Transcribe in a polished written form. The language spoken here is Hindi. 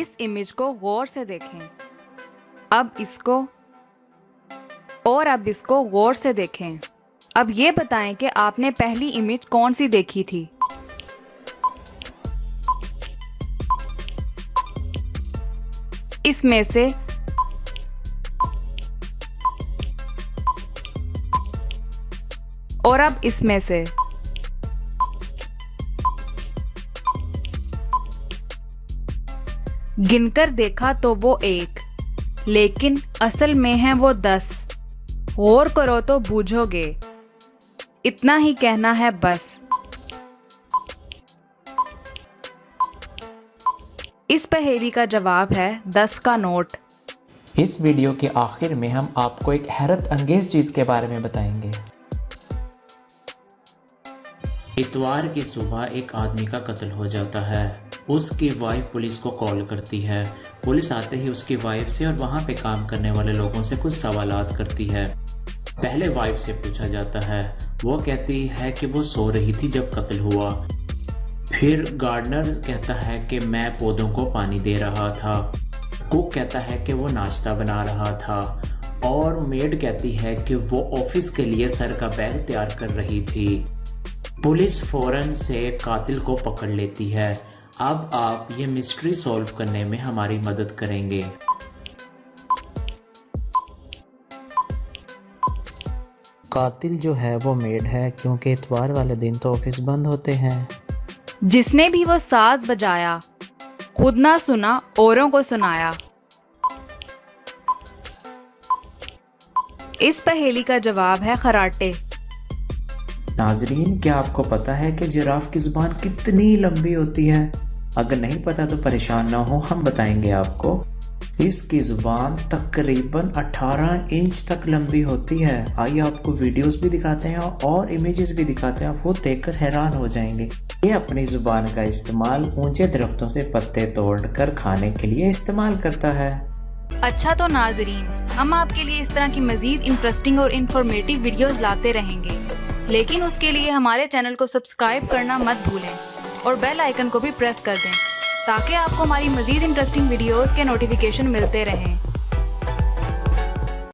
इस इमेज को गौर से देखें। अब इसको गौर से देखें। अब ये बताएं कि आपने पहली इमेज कौन सी देखी थी। इसमें से और अब इसमें से गिनकर देखा तो वो 1, लेकिन असल में है वो 10। गौर करो तो बूझोगे। इतना ही कहना है बस। इस पहेली का जवाब है 10 का नोट। इस वीडियो के आखिर में हम आपको एक हैरत अंगेज चीज़ के बारे में बताएंगे। इतवार की सुबह एक आदमी का कत्ल हो जाता है। उसकी वाइफ पुलिस को कॉल करती है। पुलिस आते ही उसकी वाइफ से और वहाँ पे काम करने वाले लोगों से कुछ सवालात करती है। पहले वाइफ से पूछा जाता है, वो कहती है कि वो सो रही थी जब कत्ल हुआ। फिर गार्डनर कहता है कि मैं पौधों को पानी दे रहा था। कुक कहता है कि वो नाश्ता बना रहा था। और मेड कहती है कि वो ऑफिस के लिए सर का बैग तैयार कर रही थी। पुलिस फौरन से कातिल को पकड़ लेती है। अब आप ये मिस्ट्री सॉल्व करने में हमारी मदद करेंगे। कातिल जो है वो मेड है, क्योंकि इतवार वाले दिन तो ऑफिस बंद होते हैं। जिसने भी वो साज बजाया, खुद ना सुना औरों को सुनाया। इस पहेली का जवाब है खराटे। नाजरीन, क्या आपको पता है कि जिराफ की ज़ुबान कितनी लंबी होती है? अगर नहीं पता तो परेशान ना हो, हम बताएंगे आपको। इसकी ज़ुबान तकरीबन 18 इंच तक लंबी होती है। आइए आपको वीडियोस भी दिखाते हैं और इमेजेस भी दिखाते हैं, आप वो देखकर हैरान हो जाएंगे। ये अपनी ज़ुबान का इस्तेमाल ऊंचे दरख्तों से पत्ते तोड़कर खाने के लिए इस्तेमाल करता है। अच्छा तो नाजरीन, हम आपके लिए इस तरह की मज़ीद इंटरेस्टिंग और इन्फॉर्मेटिव वीडियोस लाते रहेंगे, लेकिन उसके लिए हमारे चैनल को सब्सक्राइब करना मत भूलें और बेल आइकन को भी प्रेस कर दें ताकि आपको हमारी मज़ीद इंटरेस्टिंग वीडियोस के नोटिफिकेशन मिलते रहें।